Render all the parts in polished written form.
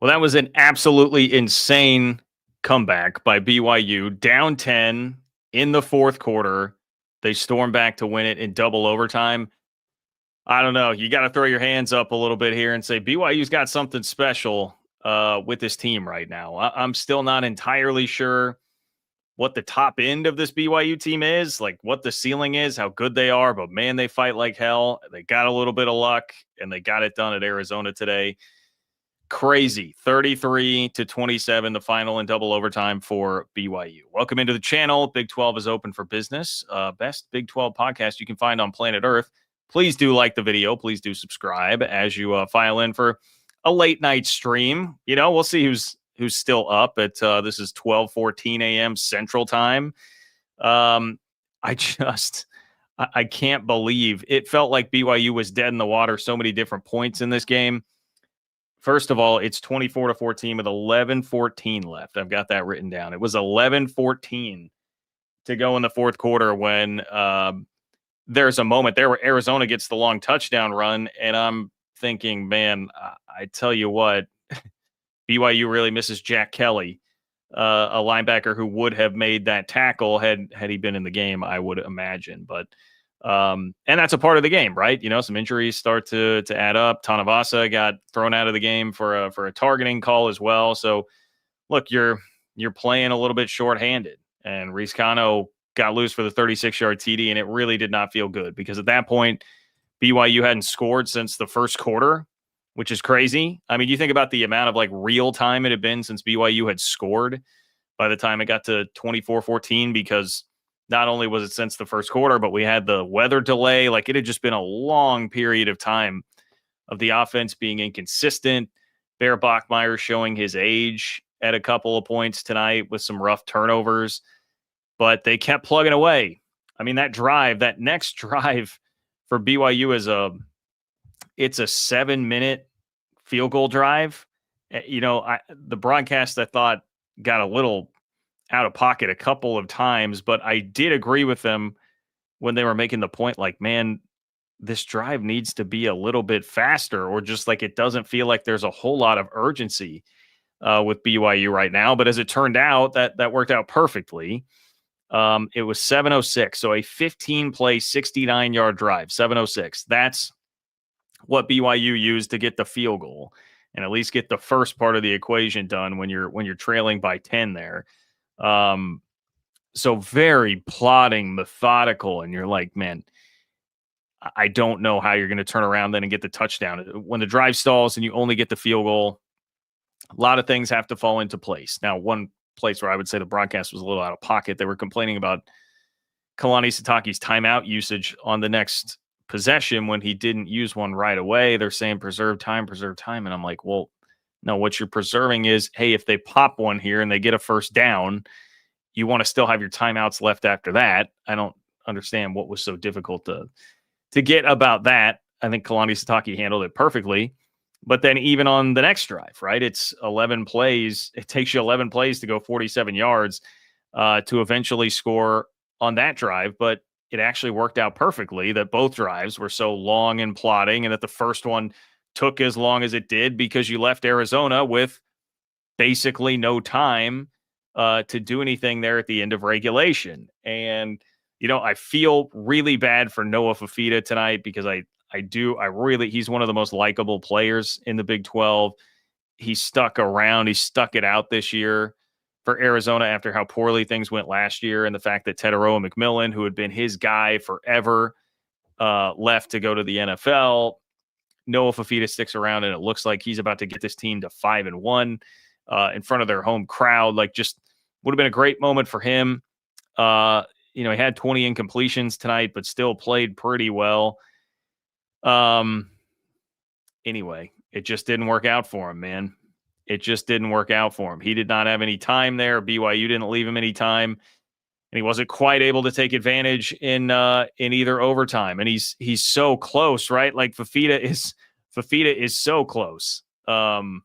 Well, that was an absolutely insane comeback by BYU. Down 10 in the fourth quarter. They storm back to win it in double overtime. I don't know. You got to throw your hands up a little bit here and say BYU's got something special with this team right now. I'm still not entirely sure what the top end of this BYU team is, like what the ceiling is, how good they are, but man, they fight like hell. They got a little bit of luck and they got it done at Arizona today. Crazy 33-27, the final in double overtime for BYU. Welcome into the channel. Big 12 is open for business. Best Big 12 podcast you can find on planet Earth. Please do like the video. Please do subscribe as you file in for a late night stream. You know, we'll see who's still up at this is 12:14 a.m. Central Time. I can't believe it felt like BYU was dead in the water so many different points in this game. First of all, it's 24-14 with 11:14 left. I've got that written down. It was 11:14 to go in the fourth quarter when there's a moment there where Arizona gets the long touchdown run, and I'm thinking, man, I tell you what, BYU really misses Jack Kelly, a linebacker who would have made that tackle had he been in the game, I would imagine. But and that's a part of the game, right? You know, some injuries start to add up. Tanavasa got thrown out of the game for a targeting call as well. So look, you're playing a little bit shorthanded, and Rizcano got loose for the 36-yard TD, and it really did not feel good because at that point, BYU hadn't scored since the first quarter, which is crazy. I mean, you think about the amount of like real time it had been since BYU had scored by the time it got to 24-14, because not only was it since the first quarter, but we had the weather delay. Like it had just been a long period of time of the offense being inconsistent. Bear Bachmeier showing his age at a couple of points tonight with some rough turnovers, but they kept plugging away. I mean, that next drive for BYU is it's a 7-minute field goal drive. You know, the broadcast, I thought, got a little out of pocket a couple of times, but I did agree with them when they were making the point, like, man, this drive needs to be a little bit faster, or just like it doesn't feel like there's a whole lot of urgency with BYU right now. But as it turned out, that worked out perfectly. It was 7:06, so a 15-play, 69-yard drive, 7:06. That's what BYU used to get the field goal and at least get the first part of the equation done when you're trailing by 10 there. So very plodding, methodical, and you're like, man, I don't know how you're going to turn around then and get the touchdown. When the drive stalls and you only get the field goal, a lot of things have to fall into place. Now, one place where I would say the broadcast was a little out of pocket, they were complaining about Kalani Sitake's timeout usage on the next possession when he didn't use one right away. They're saying preserve time. And I'm like, well, no, what you're preserving is, hey, if they pop one here and they get a first down, you want to still have your timeouts left after that. I don't understand what was so difficult to get about that. I think Kalani Sitake handled it perfectly. But then even on the next drive, right, it's 11 plays. It takes you 11 plays to go 47 yards to eventually score on that drive. But it actually worked out perfectly that both drives were so long and plodding, and that the first one took as long as it did because you left Arizona with basically no time to do anything there at the end of regulation. And, you know, I feel really bad for Noah Fifita tonight because he's one of the most likable players in the Big 12. He stuck around. He stuck it out this year for Arizona after how poorly things went last year, and the fact that Teteroa McMillan, who had been his guy forever, left to go to the NFL. Noah Fifita sticks around, and it looks like he's about to get this team to 5-1 in front of their home crowd. Like, just would have been a great moment for him. He had 20 incompletions tonight, but still played pretty well. Anyway, it just didn't work out for him, man. It just didn't work out for him. He did not have any time there. BYU didn't leave him any time, and he wasn't quite able to take advantage in either overtime. And he's so close, right? Like Fifita is so close. The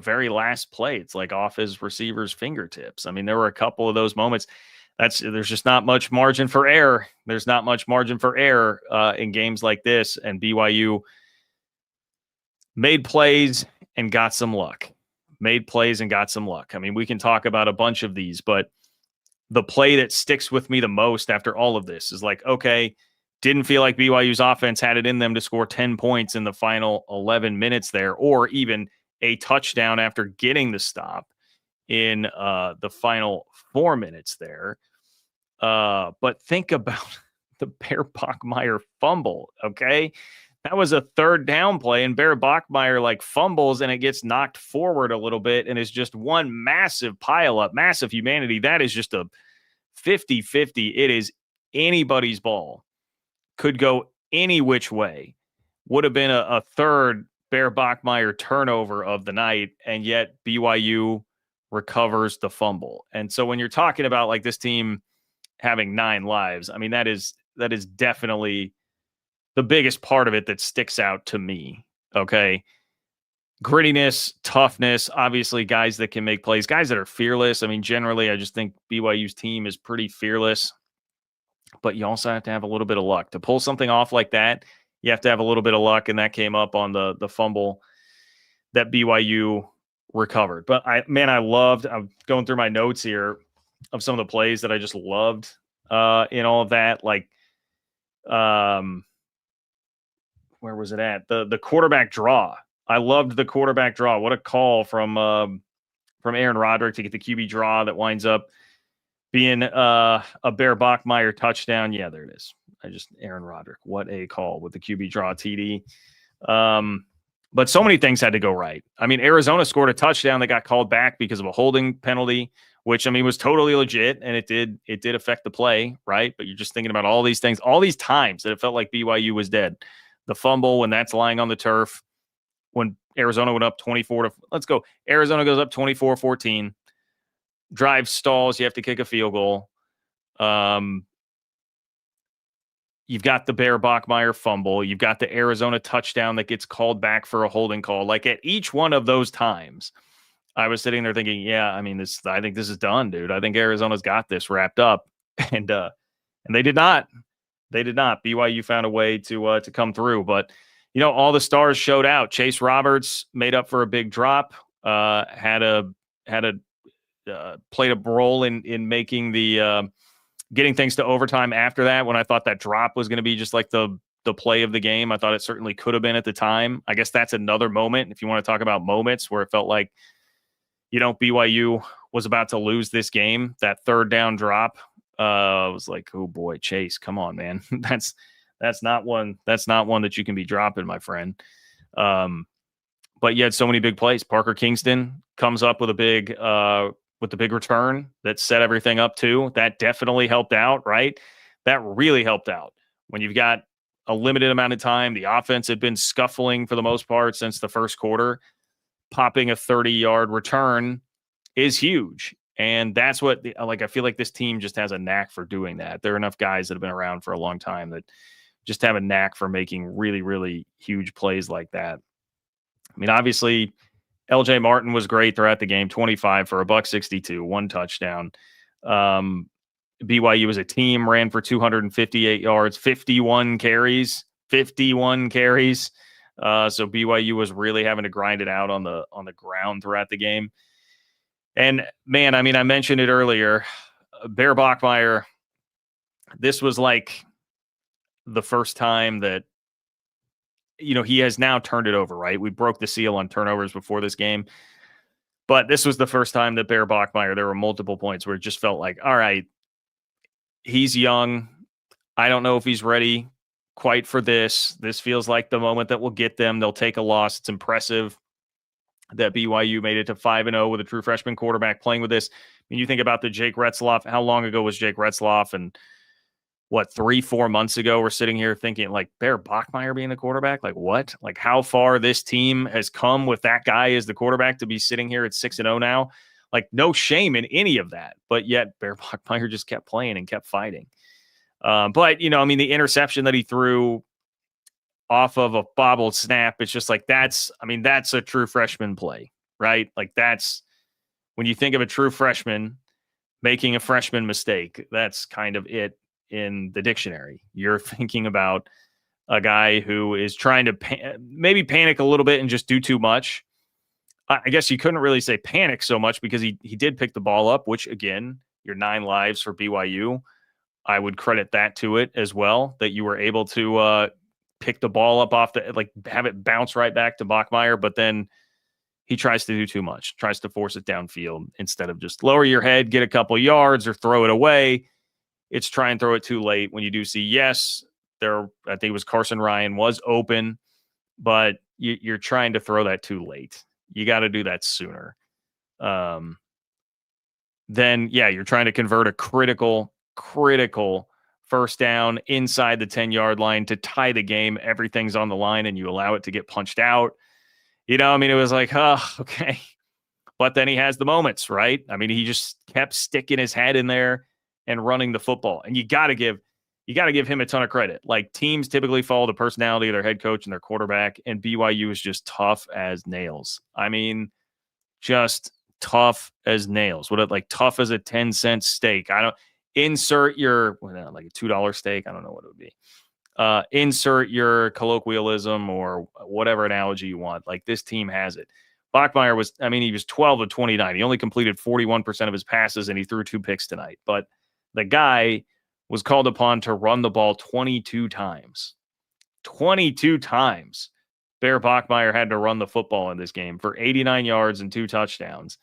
very last play, it's like off his receiver's fingertips. I mean, there were a couple of those moments. There's just not much margin for error. There's not much margin for error in games like this, and BYU made plays and got some luck. Made plays and got some luck. I mean, we can talk about a bunch of these, but the play that sticks with me the most after all of this is like, okay, didn't feel like BYU's offense had it in them to score 10 points in the final 11 minutes there, or even a touchdown after getting the stop in the final 4 minutes there. But think about the Bear Bachmeier fumble, okay? That was a third down play, and Bear Bachmeier like fumbles and it gets knocked forward a little bit and is just one massive pile up, massive humanity. That is just a 50-50. It is anybody's ball. Could go any which way. Would have been a third Bear Bachmeier turnover of the night, and yet BYU recovers the fumble. And so when you're talking about like this team having 9 lives, I mean, that is definitely the biggest part of it that sticks out to me. Okay. Grittiness, toughness, obviously guys that can make plays, guys that are fearless. I mean, generally, I just think BYU's team is pretty fearless, but you also have to have a little bit of luck to pull something off like that. You have to have a little bit of luck, and that came up on the fumble that BYU recovered. But I'm going through my notes here of some of the plays that I just loved in all of that. Like, where was it at? The quarterback draw. I loved the quarterback draw. What a call from Aaron Roderick to get the QB draw that winds up being a Bear Bachmeier touchdown. Yeah, there it is. Aaron Roderick. What a call with the QB draw TD. But so many things had to go right. I mean, Arizona scored a touchdown that got called back because of a holding penalty, which I mean was totally legit, and it did affect the play, right? But you're just thinking about all these things, all these times that it felt like BYU was dead. The fumble when that's lying on the turf, when Arizona went up 24 to let's go. Arizona goes up 24-14. Drive stalls, you have to kick a field goal. You've got the Bear Bachmeier fumble. You've got the Arizona touchdown that gets called back for a holding call. Like at each one of those times, I was sitting there thinking, yeah, I mean, I think this is done, dude. I think Arizona's got this wrapped up. And they did not. They did not. BYU found a way to come through. But, you know, all the stars showed out. Chase Roberts made up for a big drop, played a role in making the getting things to overtime after that, when I thought that drop was going to be just like the play of the game. I thought it certainly could have been at the time. I guess that's another moment, if you want to talk about moments where it felt like, you know, BYU was about to lose this game. That third down drop was like, oh boy, Chase, come on, man. That's not one that you can be dropping, my friend. But you had so many big plays. Parker Kingston comes up with the big return that set everything up too. That definitely helped out, right? That really helped out. When you've got a limited amount of time, the offense had been scuffling for the most part since the first quarter. Popping a 30-yard return is huge. And that's what, I feel like this team just has a knack for doing that. There are enough guys that have been around for a long time that just have a knack for making really, really huge plays like that. I mean, obviously, LJ Martin was great throughout the game, 25 for $162, 1 touchdown. BYU as a team ran for 258 yards, 51 carries. So BYU was really having to grind it out on the ground throughout the game. And man, I mean, I mentioned it earlier, Bear Bachmeier, this was like the first time that, you know, he has now turned it over, right? We broke the seal on turnovers before this game, but this was the first time that Bear Bachmeier, there were multiple points where it just felt like, all right, he's young. I don't know if he's ready quite for this. This feels like the moment that will get them. They'll take a loss. It's impressive that BYU made it to 5-0 with a true freshman quarterback playing with this. I mean, you think about the Jake Retzloff. How long ago was Jake Retzloff? And what, 3-4 months ago, we're sitting here thinking like Bear Bachmeier being the quarterback? Like what? Like how far this team has come with that guy as the quarterback to be sitting here at 6-0 now? Like no shame in any of that, but yet Bear Bachmeier just kept playing and kept fighting. But, you know, I mean, the interception that he threw off of a bobbled snap, it's just like, that's a true freshman play, right? Like that's when you think of a true freshman making a freshman mistake, that's kind of it in the dictionary. You're thinking about a guy who is trying to maybe panic a little bit and just do too much. I guess you couldn't really say panic so much because he did pick the ball up, which again, your 9 lives for BYU. I would credit that to it as well, that you were able to pick the ball up off have it bounce right back to Bachmeier, but then he tries to do too much, tries to force it downfield instead of just lower your head, get a couple yards or throw it away. It's try and throw it too late when you do see, yes, I think it was Carson Ryan was open, but you're trying to throw that too late. You got to do that sooner. Then, yeah, you're trying to convert a critical first down inside the 10-yard line to tie the game. Everything's on the line, and you allow it to get punched out. It was like, oh, okay. But then he has the moments, right? I mean, he just kept sticking his head in there and running the football. And you got to give him a ton of credit. Like, teams typically follow the personality of their head coach and their quarterback, and BYU is just tough as nails. I mean, just tough as nails. Tough as a 10-cent steak. I don't insert your like a $2 steak. I don't know what it would be. Insert your colloquialism or whatever analogy you want. Like, this team has it. Bachmeier he was 12 of 29. He only completed 41% of his passes, and he threw 2 picks tonight. But the guy was called upon to run the ball 22 times. 22 times. Bear Bachmeier had to run the football in this game for 89 yards and 2 touchdowns.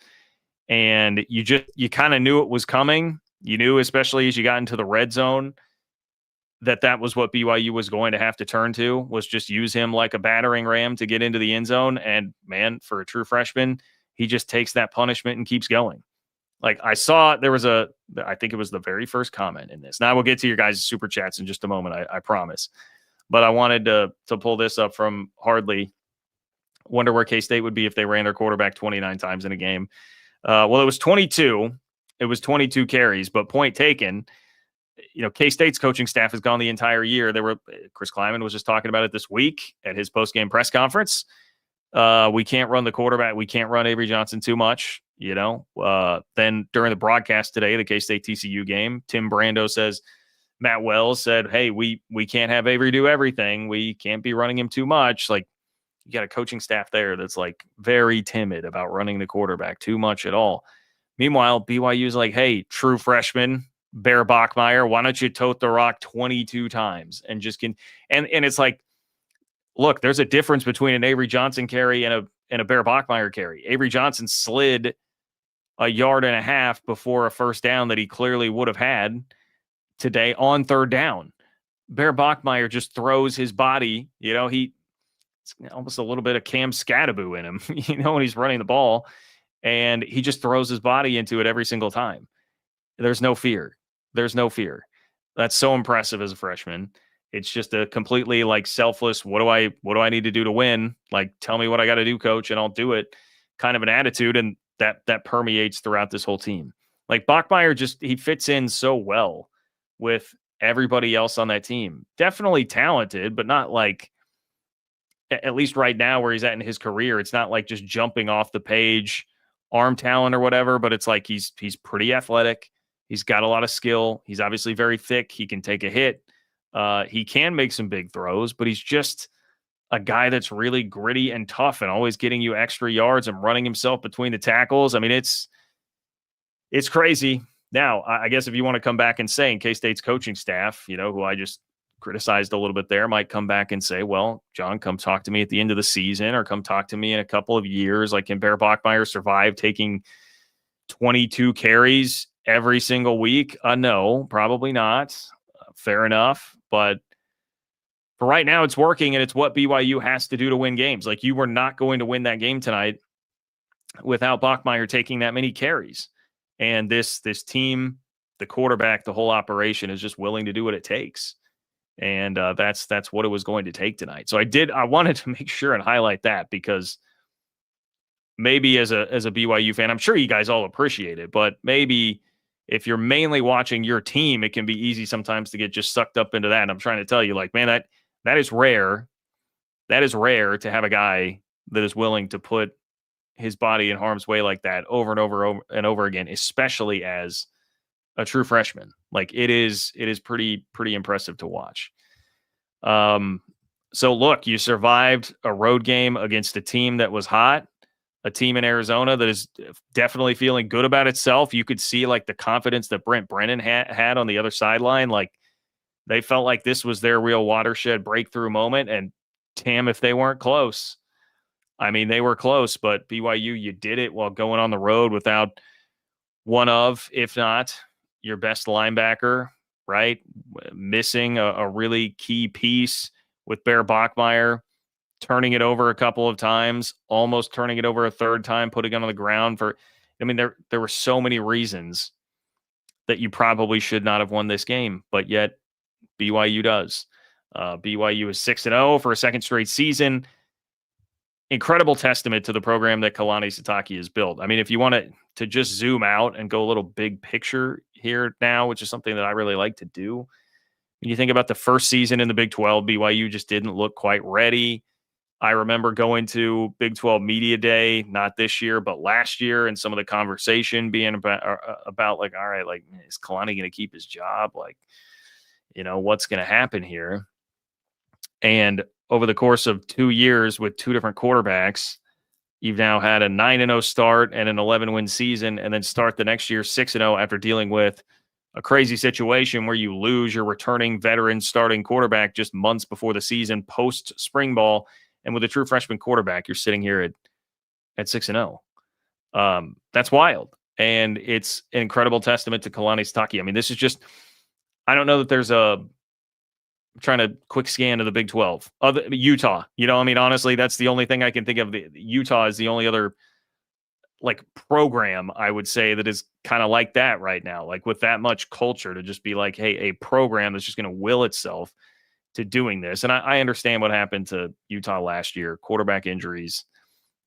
And you kind of knew it was coming. You knew, especially as you got into the red zone, that was what BYU was going to have to turn to, was just use him like a battering ram to get into the end zone. And man, for a true freshman, he just takes that punishment and keeps going. Like, I saw there was I think it was the very first comment in this. Now, I will get to your guys' super chats in just a moment, I promise. But I wanted to pull this up from Hardley. Wonder where K-State would be if they ran their quarterback 29 times in a game. Well, it was 22. It was 22 carries, but point taken. K-State's coaching staff has gone the entire year. Chris Kleiman was just talking about it this week at his post-game press conference. We can't run the quarterback. We can't run Avery Johnson too much. Then during the broadcast today, the K-State TCU game, Tim Brando says, Matt Wells said, hey, we can't have Avery do everything. We can't be running him too much. Like, you got a coaching staff there that's like very timid about running the quarterback too much at all. Meanwhile, BYU's like, hey, true freshman, Bear Bachmeier, why don't you tote the rock 22 times and just and it's like, look, there's a difference between an Avery Johnson carry and a Bear Bachmeier carry. Avery Johnson slid a yard and a half before a first down that he clearly would have had today on third down. Bear Bachmeier just throws his body, it's almost a little bit of Cam Scattaboo in him, when he's running the ball, and he just throws his body into it every single time. There's no fear. That's so impressive as a freshman. It's just a completely selfless, what do I need to do to win? Like, tell me what I got to do, coach, and I'll do it kind of an attitude. And that permeates throughout this whole team. Like, Bachmeier he fits in so well with everybody else on that team. Definitely talented, but not at least right now where he's at in his career, it's not like just jumping off the page, arm talent or whatever, but it's like he's pretty athletic. He's got a lot of skill. He's obviously very thick. He can take a hit. He can make some big throws, but he's just a guy that's really gritty and tough and always getting you extra yards and running himself between the tackles. I mean, it's crazy. Now, I guess if you want to come back and say, in K-State's coaching staff, who I just criticized a little bit there, might come back and say, well, John, come talk to me at the end of the season, or come talk to me in a couple of years. Like, can Bear Bachmeier survive taking 22 carries every single week? No, probably not. Fair enough. But for right now, it's working, and it's what BYU has to do to win games. Like, you were not going to win that game tonight without Bachmeier taking that many carries. And this team, the quarterback, the whole operation is just willing to do what it takes. And that's what it was going to take tonight. So I wanted to make sure and highlight that, because maybe as a BYU fan, I'm sure you guys all appreciate it, but maybe if you're mainly watching your team, it can be easy sometimes to get just sucked up into that. And I'm trying to tell you, like, man, that is rare. That is rare to have a guy that is willing to put his body in harm's way like that over and over again, especially as a true freshman. Like, it is pretty impressive to watch. So look, you survived a road game against a team that was hot, a team in Arizona that is definitely feeling good about itself. You could see like the confidence that Brent Brennan had on the other sideline. Like they felt like this was their real watershed breakthrough moment. And damn, if they weren't close. I mean, they were close, but BYU, you did it while going on the road without one of, if not your best linebacker, right? Missing a really key piece with Bear Bachmeier, turning it over a couple of times, almost turning it over a third time, putting it on the ground for. I mean, there were so many reasons that you probably should not have won this game, but yet BYU does. BYU is 6-0 for a second straight season. Incredible testament to the program that Kalani Sitake has built. I mean, if you want to just zoom out and go a little big picture here now, which is something that I really like to do. When you think about the first season in the Big 12, BYU just didn't look quite ready. I remember going to Big 12 Media Day, not this year, but last year, and some of the conversation being about like, all right, like, is Kalani going to keep his job? Like, what's going to happen here? And over the course of 2 years with two different quarterbacks, you've now had a 9-0 start and an 11-win season, and then start the next year 6-0 after dealing with a crazy situation where you lose your returning veteran starting quarterback just months before the season, post spring ball. And with a true freshman quarterback, you're sitting here at 6-0. That's wild. And it's an incredible testament to Kalani Sitake. I mean, this is just, I don't know that there's I'm trying to quick scan to the Big 12. Utah, I mean, honestly, that's the only thing I can think of. Utah is the only other like program I would say that is kind of like that right now, like with that much culture to just be like, hey, a program that's just going to will itself to doing this. And I understand what happened to Utah last year. Quarterback injuries,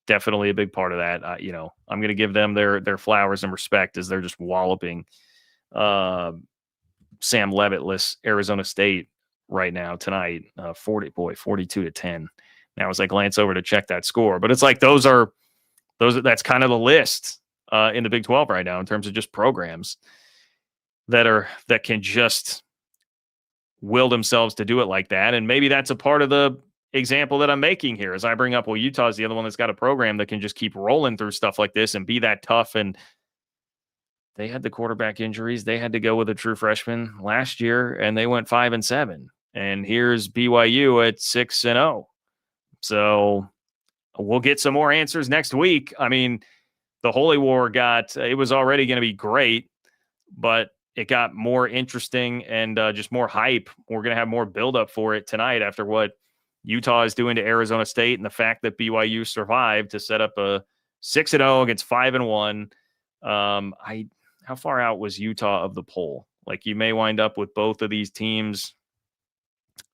definitely a big part of that. I'm going to give them their flowers and respect as they're just walloping Sam Levitt-less Arizona State right now tonight, 42-10. Now as I glance over to check that score, but it's like that's kind of the list in the Big 12 right now in terms of just programs that can just will themselves to do it like that. And maybe that's a part of the example that I'm making here as I bring up, well, Utah's the other one that's got a program that can just keep rolling through stuff like this and be that tough. And they had the quarterback injuries. They had to go with a true freshman last year, and they went 5-7. And here's BYU at 6-0. So we'll get some more answers next week. I mean, the Holy War it was already going to be great, but it got more interesting and just more hype. We're going to have more buildup for it tonight after what Utah is doing to Arizona State and the fact that BYU survived to set up a 6-0 against 5-1. How far out was Utah of the poll? Like you may wind up with both of these teams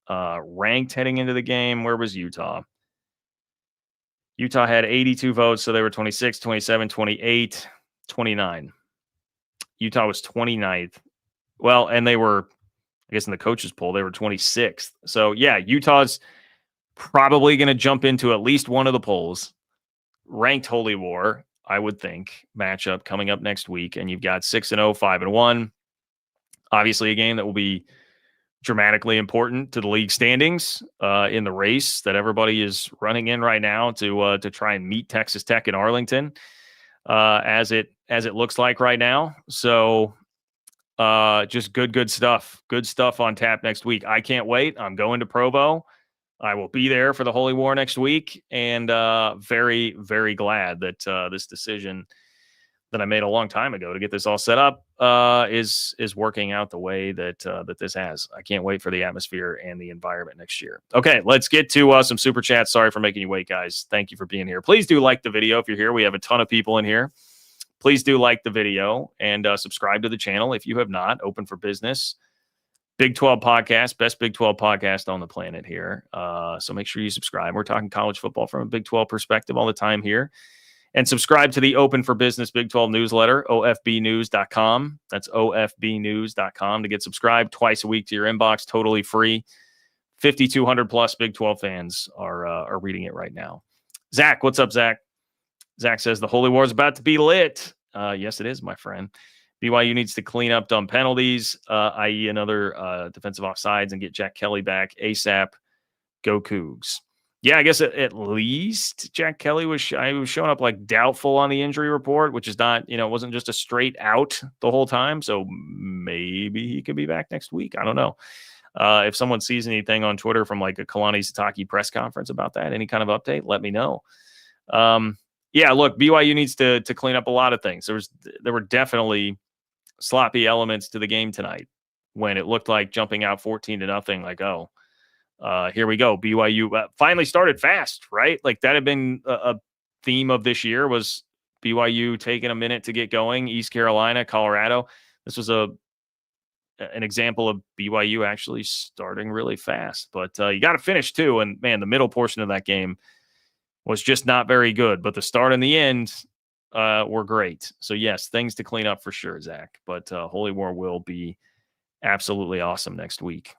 ranked heading into the game. Where was Utah? Utah had 82 votes, so they were 26, 27, 28, 29. Utah was 29th. Well, and they were, I guess in the coaches poll, they were 26th. So yeah, Utah's probably going to jump into at least one of the polls. Ranked Holy War, I would think, matchup coming up next week. And you've got 6-0, 5-1. Obviously a game that will be dramatically important to the league standings in the race that everybody is running in right now to try and meet Texas Tech in Arlington as it looks like right now. So just good stuff. Good stuff on tap next week. I can't wait. I'm going to Provo. I will be there for the Holy War next week, and very, very glad that this decision that I made a long time ago to get this all set up is working out the way that this has. I can't wait for the atmosphere and the environment next year. Okay, let's get to some super chats. Sorry for making you wait, guys. Thank you for being here. Please do like the video if you're here. We have a ton of people in here. Please do like the video and subscribe to the channel if you have not. Open for Business, Big 12 podcast, best Big 12 podcast on the planet here. So make sure you subscribe. We're talking college football from a Big 12 perspective all the time here. And subscribe to the Open for Business Big 12 newsletter, ofbnews.com. That's ofbnews.com to get subscribed twice a week to your inbox, totally free. 5,200 plus Big 12 fans are reading it right now. Zach, what's up, Zach? Zach says the Holy War is about to be lit. Yes, it is, my friend. BYU needs to clean up dumb penalties, i.e. another defensive offsides, and get Jack Kelly back ASAP. Go Cougs. Yeah, I guess at least Jack Kelly was showing up like doubtful on the injury report, which is not, it wasn't just a straight out the whole time. So maybe he could be back next week. I don't know. If someone sees anything on Twitter from like a Kalani Sitake press conference about that, any kind of update, let me know. Yeah, look, BYU needs to clean up a lot of things. There were definitely sloppy elements to the game tonight when it looked like jumping out 14-0, like, oh, here we go. BYU finally started fast, right? Like that had been a theme of this year, was BYU taking a minute to get going. East Carolina, Colorado. This was an example of BYU actually starting really fast, but you got to finish too. And man, the middle portion of that game was just not very good, but the start and the end were great. So yes, things to clean up for sure, Zach, but Holy War will be absolutely awesome next week.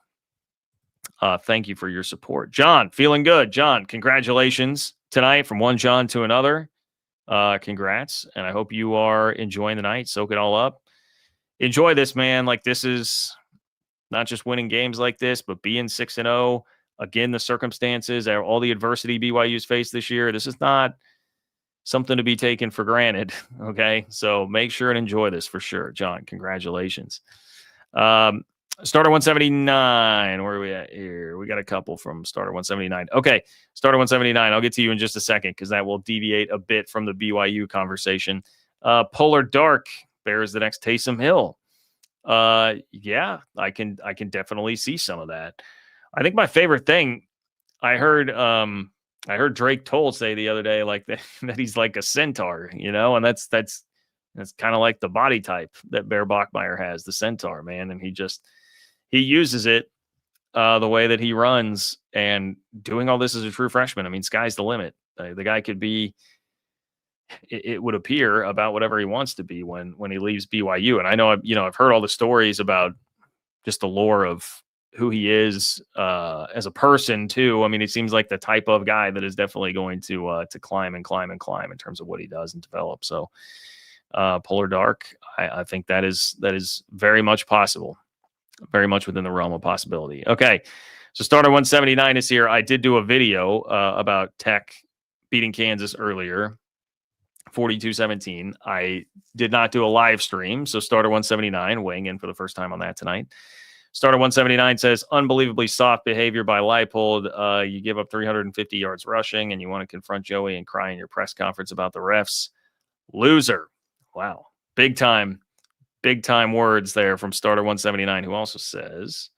Thank you for your support. John, feeling good. John, congratulations tonight from one John to another. Congrats. And I hope you are enjoying the night. Soak it all up. Enjoy this, man. Like, this is not just winning games like this, but being 6-0. Again, the circumstances, all the adversity BYU's faced this year. This is not something to be taken for granted. Okay. So make sure and enjoy this for sure. John, congratulations. Starter 179. Where are we at here? We got a couple from Starter 179. Okay, Starter 179. I'll get to you in just a second because that will deviate a bit from the BYU conversation. Polar Dark bears the next Taysom Hill. Yeah, I can definitely see some of that. I think my favorite thing I heard Drake Toll say the other day, like that he's like a centaur, and that's kind of like the body type that Bear Bachmeier has, the centaur, man, and he uses it the way that he runs, and doing all this as a true freshman. I mean, sky's the limit. The guy could be, it would appear, about whatever he wants to be when he leaves BYU. And I know, I've heard all the stories about just the lore of who he is as a person too. I mean, it seems like the type of guy that is definitely going to climb and climb and climb in terms of what he does and develop. So Polar Dark, I think that is very much possible. Very much within the realm of possibility. Okay, so Starter 179 is here. I did do a video about Tech beating Kansas earlier, 42-17. I did not do a live stream, so Starter 179 weighing in for the first time on that tonight. Starter 179 says, unbelievably soft behavior by Leipold. You give up 350 yards rushing, and you want to confront Joey and cry in your press conference about the refs. Loser. Wow. Big time words there from Starter 179, who also says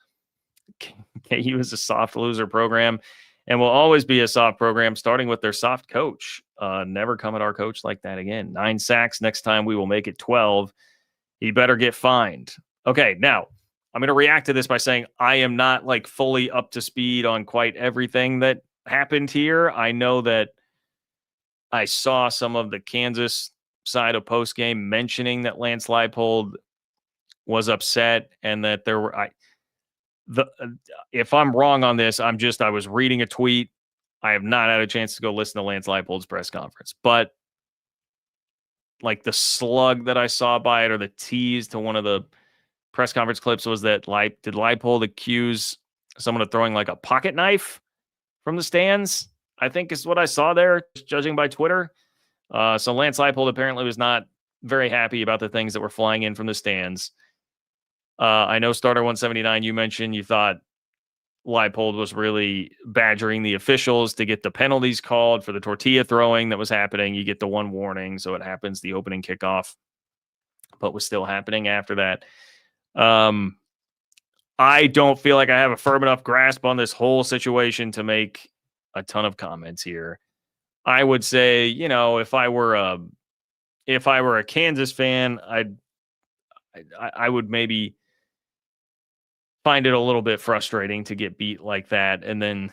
KU is a soft loser program and will always be a soft program, starting with their soft coach. Never come at our coach like that again. 9 sacks. Next time we will make it 12. He better get fined. Okay, now I'm going to react to this by saying I am not like fully up to speed on quite everything that happened here. I know that I saw some of the Kansas side of postgame mentioning that Lance Leipold was upset and that there were if I'm wrong on this, I was reading a tweet. I have not had a chance to go listen to Lance Leipold's press conference, but like the slug that I saw by it, or the tease to one of the press conference clips, was that did Leipold accuse someone of throwing like a pocket knife from the stands? I think is what I saw there, judging by Twitter. So Lance Leipold apparently was not very happy about the things that were flying in from the stands. I know Starter 179, you mentioned you thought Leipold was really badgering the officials to get the penalties called for the tortilla throwing that was happening. You get the one warning, so it happens the opening kickoff, but was still happening after that. I don't feel like I have a firm enough grasp on this whole situation to make a ton of comments here. I would say, if I were a Kansas fan, I would maybe find it a little bit frustrating to get beat like that and then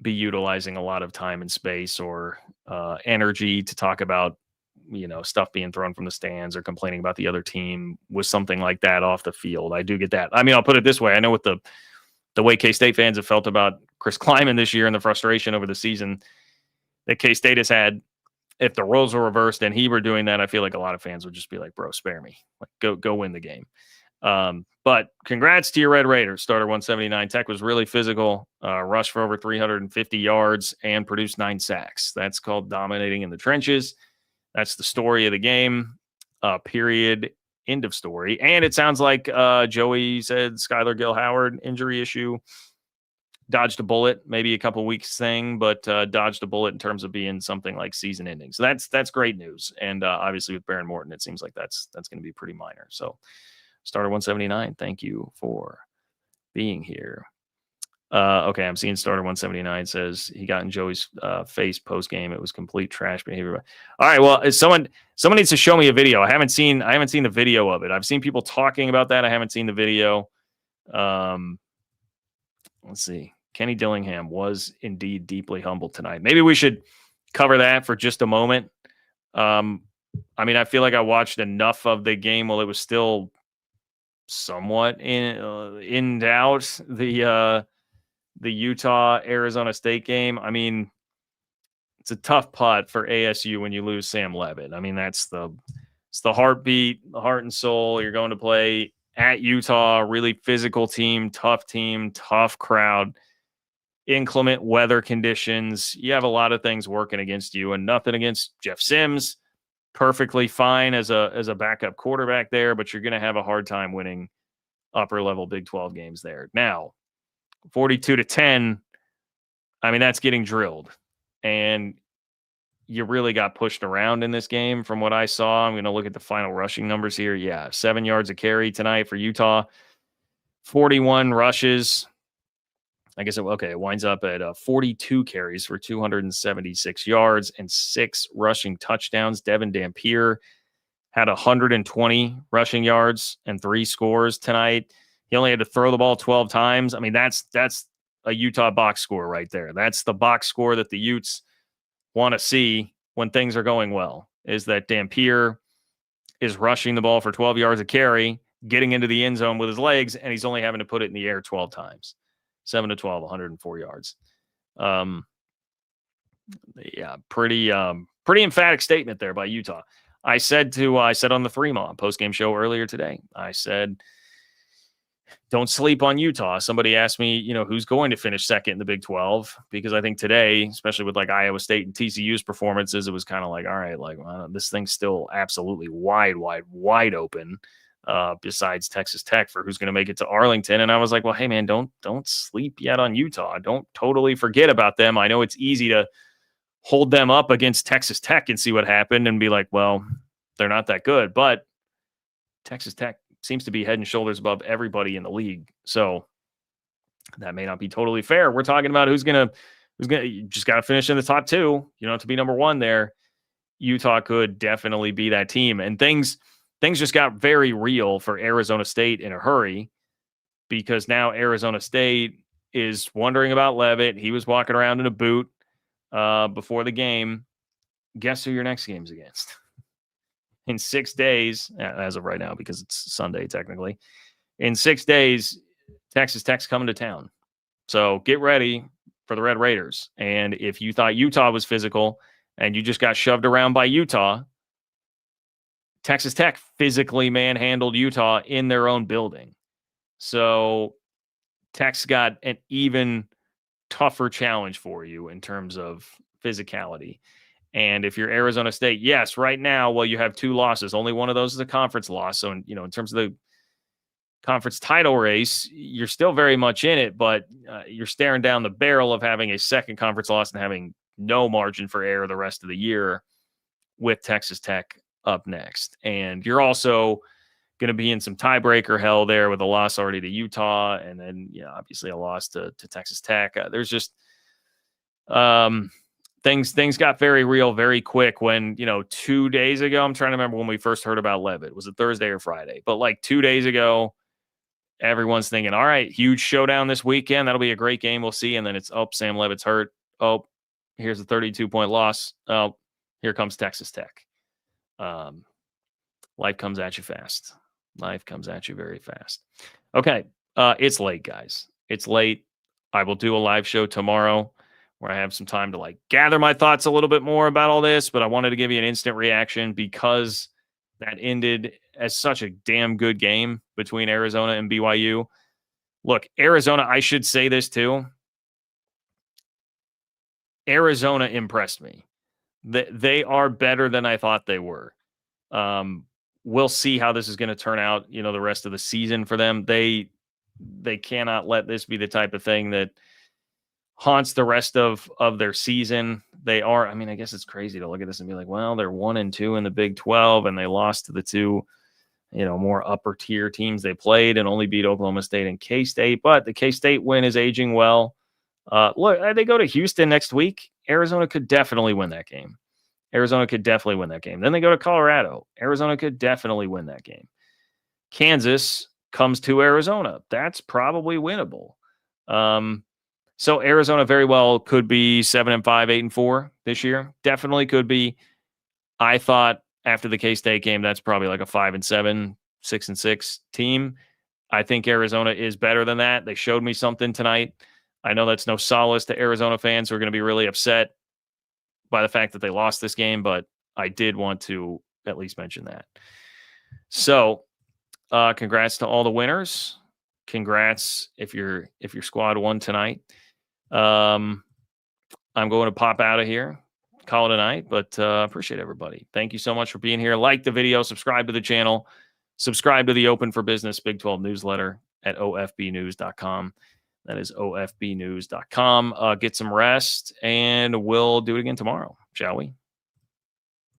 be utilizing a lot of time and space or energy to talk about, stuff being thrown from the stands or complaining about the other team with something like that off the field. I do get that. I mean, I'll put it this way. I know with the way K-State fans have felt about Chris Kleiman this year and the frustration over the season that K-State has had, if the roles were reversed and he were doing that, I feel like a lot of fans would just be like, bro, spare me. Like, go win the game. But congrats to your Red Raiders. Starter 179. Tech was really physical, rushed for over 350 yards, and produced 9 sacks. That's called dominating in the trenches. That's the story of the game. Period. End of story. And it sounds like Joey said Skylar Gill-Howard injury issue. Dodged a bullet, maybe a couple weeks thing, but dodged a bullet in terms of being something like season ending. So that's great news. And obviously with Baron Morton, it seems like that's going to be pretty minor. So Starter 179, thank you for being here. Okay, I'm seeing Starter 179 says he got in Joey's face post game. It was complete trash behavior. All right, well, someone needs to show me a video. I haven't seen the video of it. I've seen people talking about that. I haven't seen the video. Let's see. Kenny Dillingham was indeed deeply humbled tonight. Maybe we should cover that for just a moment. I mean, I feel like I watched enough of the game while it was still somewhat in doubt. The Utah Arizona State game. I mean, it's a tough putt for ASU when you lose Sam Levitt. I mean, it's the heartbeat, the heart and soul. You're going to play at Utah, really physical team, tough crowd, inclement weather conditions. You have a lot of things working against you, and nothing against Jeff Sims. Perfectly fine as a backup quarterback there, but you're going to have a hard time winning upper level Big 12 games there. Now, 42-10, I mean, that's getting drilled. And you really got pushed around in this game from what I saw. I'm going to look at the final rushing numbers here. Yeah, 7 yards a carry tonight for Utah. 41 rushes. I guess it winds up at 42 carries for 276 yards and 6 rushing touchdowns. Devin Dampier had 120 rushing yards and 3 scores tonight. He only had to throw the ball 12 times. I mean, that's a Utah box score right there. That's the box score that the Utes want to see when things are going well, is that Dampier is rushing the ball for 12 yards a carry, getting into the end zone with his legs, and he's only having to put it in the air 12 times. 7-12, 104 yards. Yeah, pretty emphatic statement there by Utah. I said on the Fremont postgame show earlier today, I said, don't sleep on Utah. Somebody asked me, who's going to finish second in the Big 12? Because I think today, especially with like Iowa State and TCU's performances, it was kind of like, all right, like this thing's still absolutely wide open. Besides Texas Tech for who's going to make it to Arlington. And I was like, well, hey man, don't sleep yet on Utah. Don't totally forget about them. I know it's easy to hold them up against Texas Tech and see what happened and be like, well, they're not that good, but Texas Tech seems to be head and shoulders above everybody in the league. So that may not be totally fair. We're talking about who's gonna you just got to finish in the top 2. You don't have to be number 1 there. Utah could definitely be that team, and things just got very real for Arizona State in a hurry, because now Arizona State is wondering about Levitt. He was walking around in a boot before the game. Guess who your next game's against? In 6 days, as of right now, because it's Sunday technically, in 6 days, Texas Tech's coming to town. So get ready for the Red Raiders. And if you thought Utah was physical and you just got shoved around by Utah, Texas Tech physically manhandled Utah in their own building. So Tech's got an even tougher challenge for you in terms of physicality. And if you're Arizona State, yes, right now, well, you have 2 losses. Only one of those is a conference loss. So, in terms of the conference title race, you're still very much in it, but you're staring down the barrel of having a second conference loss and having no margin for error the rest of the year with Texas Tech up next. And you're also going to be in some tiebreaker hell there with a loss already to Utah, and then obviously a loss to Texas Tech. There's just things got very real very quick when 2 days ago, I'm trying to remember when we first heard about Levitt. Was it Thursday or Friday? But like 2 days ago, everyone's thinking, all right, huge showdown this weekend. That'll be a great game. We'll see. And then it's, Sam Levitt's hurt. Oh, here's a 32-point loss. Oh, here comes Texas Tech. Life comes at you fast. Life comes at you very fast. Okay. It's late, guys. It's late. I will do a live show tomorrow where I have some time to gather my thoughts a little bit more about all this, but I wanted to give you an instant reaction because that ended as such a damn good game between Arizona and BYU. Look, Arizona, I should say this too. Arizona impressed me. They are better than I thought they were. We'll see how this is going to turn out, the rest of the season for them. They cannot let this be the type of thing that haunts the rest of their season. They are, I guess it's crazy to look at this and be like, well, they're 1-2 in the Big 12 and they lost to the two, more upper tier teams they played and only beat Oklahoma State and K-State. But the K-State win is aging well. Look, they go to Houston next week. Arizona could definitely win that game. Then they go to Colorado. Arizona could definitely win that game. Kansas comes to Arizona. That's probably winnable. So Arizona very well could be 7-5, 8-4 this year. Definitely could be. I thought after the K-State game, that's probably like a 5-7, 6-6 team. I think Arizona is better than that. They showed me something tonight. I know that's no solace to Arizona fans who are going to be really upset by the fact that they lost this game, but I did want to at least mention that. So, congrats to all the winners. Congrats if your squad won tonight. I'm going to pop out of here, call it a night, but appreciate everybody. Thank you so much for being here. Like the video, subscribe to the channel, subscribe to the Open for Business Big 12 newsletter at ofbnews.com. That is ofbnews.com. Get some rest, and we'll do it again tomorrow, shall we?